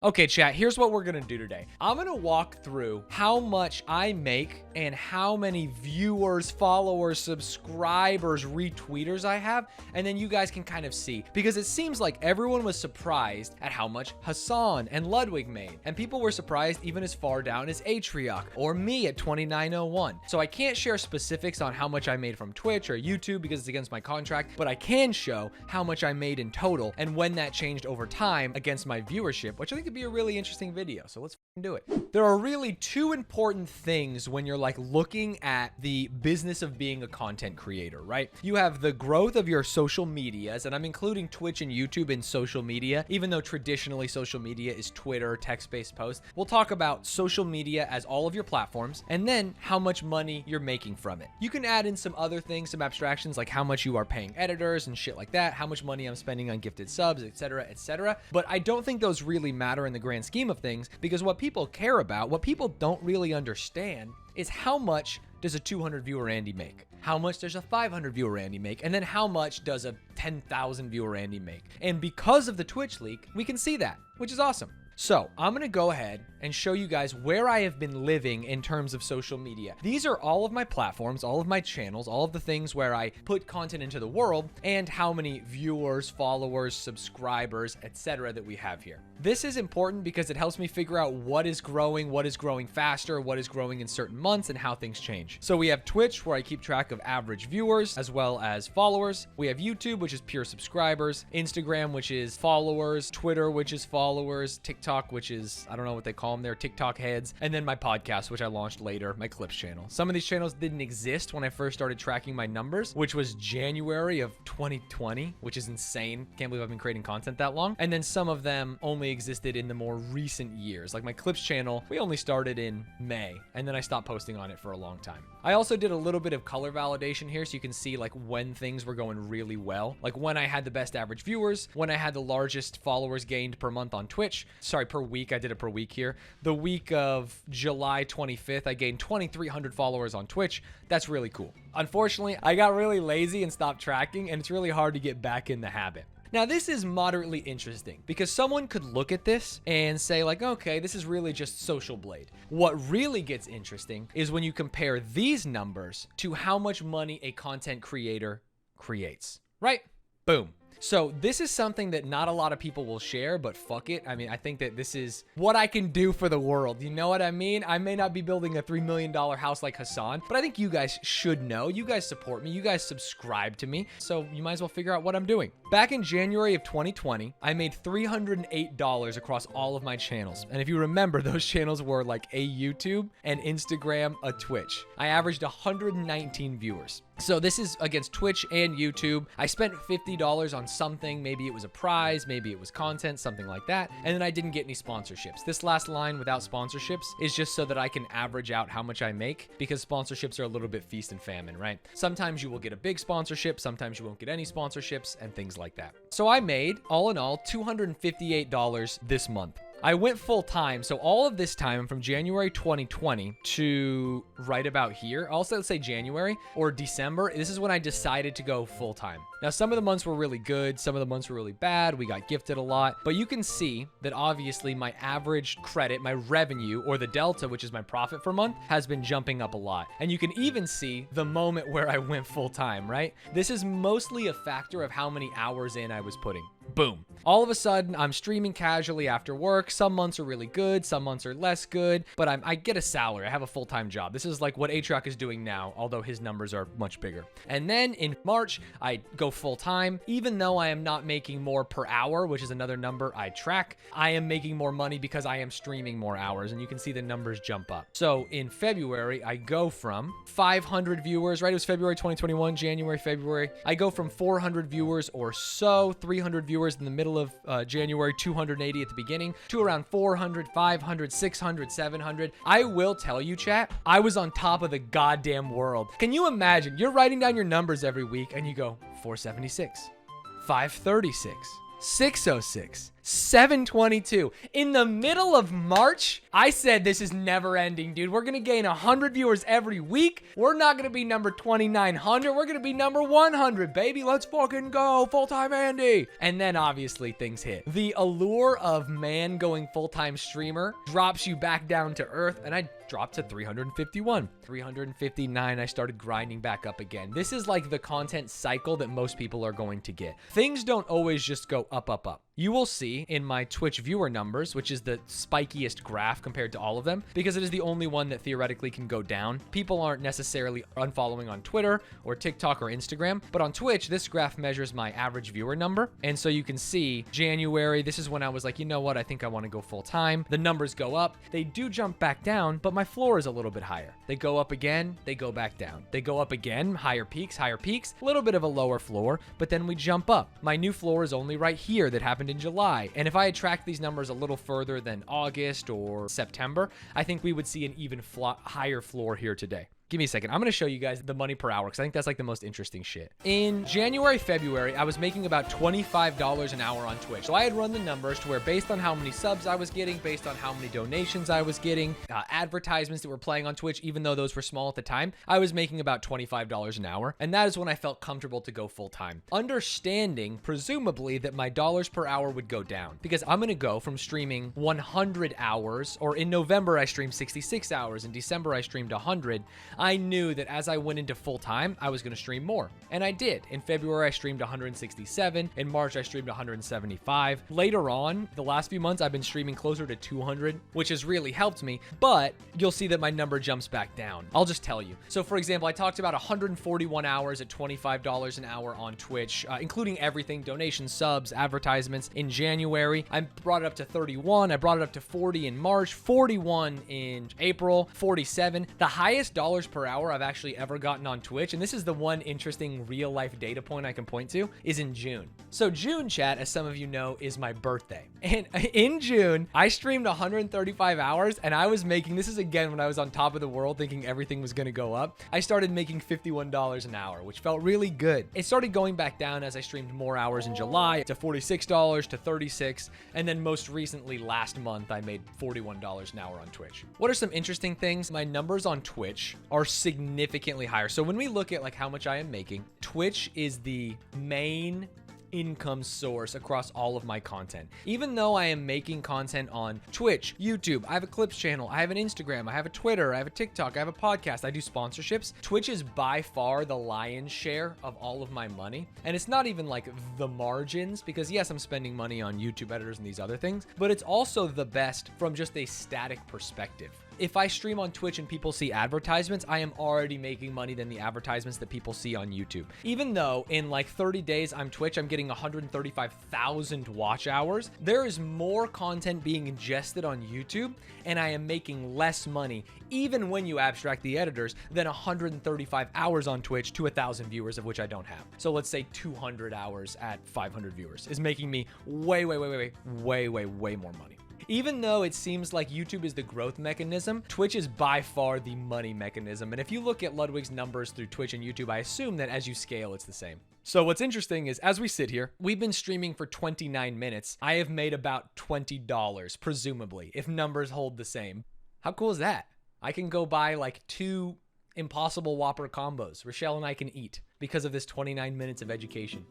Okay, chat, here's what we're gonna do today. I'm gonna walk through how much I make and how many viewers, followers, subscribers, retweeters I have, and then you guys can kind of see, because it seems like everyone was surprised at how much Hassan and Ludwig made, and people were surprised even as far down as Atriok or me at 2901. So I can't share specifics on how much I made from Twitch or YouTube because it's against my contract, but I can show how much I made in total and when that changed over time against my viewership, which I think could be a really interesting video. So let's do it. There are really two important things when you're like looking at the business of being a content creator, right? You have the growth of your social medias, and I'm including Twitch and YouTube in social media, even though traditionally social media is Twitter, text-based posts. We'll talk about social media as all of your platforms, and then how much money you're making from it. You can add in some other things, some abstractions, like how much you are paying editors and shit like that, how much money I'm spending on gifted subs, etc., etc. But I don't think those really matter in the grand scheme of things, because what people care about, what people don't really understand, is how much does a 200 viewer Andy make? How much does a 500 viewer Andy make? And then how much does a 10,000 viewer Andy make? And because of the Twitch leak, we can see that, which is awesome. So I'm gonna go ahead and show you guys where I have been living in terms of social media. These are all of my platforms, all of my channels, all of the things where I put content into the world, and how many viewers, followers, subscribers, etc. that we have here. This is important because it helps me figure out what is growing faster, what is growing in certain months, and how things change. So we have Twitch, where I keep track of average viewers as well as followers. We have YouTube, which is pure subscribers, Instagram, which is followers, Twitter, which is followers, TikTok, which is, I don't know what they call them there, TikTok heads, and then my podcast, which I launched later, my Clips channel. Some of these channels didn't exist when I first started tracking my numbers, which was January of 2020, which is insane. Can't believe I've been creating content that long. And then some of them only existed in the more recent years. Like my Clips channel, we only started in May, and then I stopped posting on it for a long time. I also did a little bit of color validation here, so you can see like when things were going really well, like when I had the best average viewers, when I had the largest followers gained per month on Twitch, per week. I did it per week here. The week of July 25th, I gained 2,300 followers on Twitch. That's really cool. Unfortunately, I got really lazy and stopped tracking, and it's really hard to get back in the habit. Now, this is moderately interesting because someone could look at this and say like, okay, this is really just Social Blade. What really gets interesting is when you compare these numbers to how much money a content creator creates, right? Boom. So this is something that not a lot of people will share, but fuck it. I mean, I think that this is what I can do for the world. You know what I mean? I may not be building a $3 million house like Hassan, but I think you guys should know. You guys support me. You guys subscribe to me. So you might as well figure out what I'm doing. Back in January of 2020, I made $308 across all of my channels. And if you remember, those channels were like a YouTube, an Instagram, a Twitch. I averaged 119 viewers. So this is against Twitch and YouTube. I spent $50 on something. Maybe it was a prize, maybe it was content, something like that. And then I didn't get any sponsorships. This last line without sponsorships is just so that I can average out how much I make, because sponsorships are a little bit feast and famine, right? Sometimes you will get a big sponsorship, sometimes you won't get any sponsorships, and things like that. So I made, all in all, $258 this month. I went full time, so all of this time from January 2020 to right about here, also let's say January or December, this is when I decided to go full time. Now, some of the months were really good, some of the months were really bad, we got gifted a lot, but you can see that obviously my average credit, my revenue, or the delta, which is my profit per month, has been jumping up a lot. And you can even see the moment where I went full time, right? This is mostly a factor of how many hours in I was putting. Boom. All of a sudden, I'm streaming casually after work. Some months are really good, some months are less good, but I get a salary. I have a full-time job. This is like what Atriok is doing now, although his numbers are much bigger. And then in March, I go full-time. Even though I am not making more per hour, which is another number I track, I am making more money because I am streaming more hours, and you can see the numbers jump up. So in February, I go from 500 viewers, right? It was February 2021, January, February. I go from 400 viewers or so, 300 viewers in the middle of January, 280 at the beginning, to around 400, 500, 600, 700. I will tell you, chat, I was on top of the goddamn world. Can you imagine? You're writing down your numbers every week and you go 476, 536, 606, 722. In the middle of March, I said this is never ending, dude. We're gonna gain 100 viewers every week. We're not gonna be number 2,900. We're gonna be number 100, baby. Let's fucking go, full-time Andy. And then obviously things hit. The allure of man going full-time streamer drops you back down to earth, and I dropped to 351. 359, I started grinding back up again. This is like the content cycle that most people are going to get. Things don't always just go up, up, up. You will see in my Twitch viewer numbers, which is the spikiest graph compared to all of them, because it is the only one that theoretically can go down. People aren't necessarily unfollowing on Twitter or TikTok or Instagram, but on Twitch, this graph measures my average viewer number. And so you can see January, this is when I was like, you know what? I think I want to go full time. The numbers go up. They do jump back down, but my floor is a little bit higher. They go up again, they go back down. They go up again, higher peaks, a little bit of a lower floor, but then we jump up. My new floor is only right here that happened in July. And if I had tracked these numbers a little further than August or September, I think we would see an even higher floor here today. Give me a second. I'm going to show you guys the money per hour because I think that's like the most interesting shit. In January, February, I was making about $25 an hour on Twitch. So I had run the numbers to where based on how many subs I was getting, based on how many donations I was getting, advertisements that were playing on Twitch, even though those were small at the time, I was making about $25 an hour. And that is when I felt comfortable to go full time. Understanding, presumably, that my dollars per hour would go down because I'm going to go from streaming 100 hours, or in November, I streamed 66 hours. In December, I streamed 100. I knew that as I went into full time, I was going to stream more. And I did. In February, I streamed 167. In March, I streamed 175. Later on, the last few months, I've been streaming closer to 200, which has really helped me. But you'll see that my number jumps back down. I'll just tell you. So for example, I talked about 141 hours at $25 an hour on Twitch, including everything, donations, subs, advertisements. In January, I brought it up to 31. I brought it up to 40 in March, 41 in April, 47. The highest dollars per hour I've actually ever gotten on Twitch, and this is the one interesting real life data point I can point to, is in June. So June, chat, as some of you know, is my birthday. And in June, I streamed 135 hours and I was making, this is again when I was on top of the world thinking everything was gonna go up, I started making $51 an hour, which felt really good. It started going back down as I streamed more hours in July to $46 to $36, and then most recently last month I made $41 an hour on Twitch. What are some interesting things? My numbers on Twitch are significantly higher. So when we look at like how much I am making, Twitch is the main income source across all of my content. Even though I am making content on Twitch, YouTube, I have a clips channel, I have an Instagram, I have a Twitter, I have a TikTok, I have a podcast, I do sponsorships. Twitch is by far the lion's share of all of my money. And it's not even like the margins, because yes, I'm spending money on YouTube editors and these other things, but it's also the best from just a static perspective. If I stream on Twitch and people see advertisements, I am already making money than the advertisements that people see on YouTube. Even though in like 30 days I'm Twitch, I'm getting 135,000 watch hours, there is more content being ingested on YouTube and I am making less money, even when you abstract the editors, than 135 hours on Twitch to 1,000 viewers, of which I don't have. So let's say 200 hours at 500 viewers is making me way more money. Even though it seems like YouTube is the growth mechanism, Twitch is by far the money mechanism. And if you look at Ludwig's numbers through Twitch and YouTube, I assume that as you scale, it's the same. So what's interesting is as we sit here, we've been streaming for 29 minutes. I have made about $20, presumably, if numbers hold the same. How cool is that? I can go buy like 2 Impossible Whopper combos Rochelle and I can eat because of this 29 minutes of education.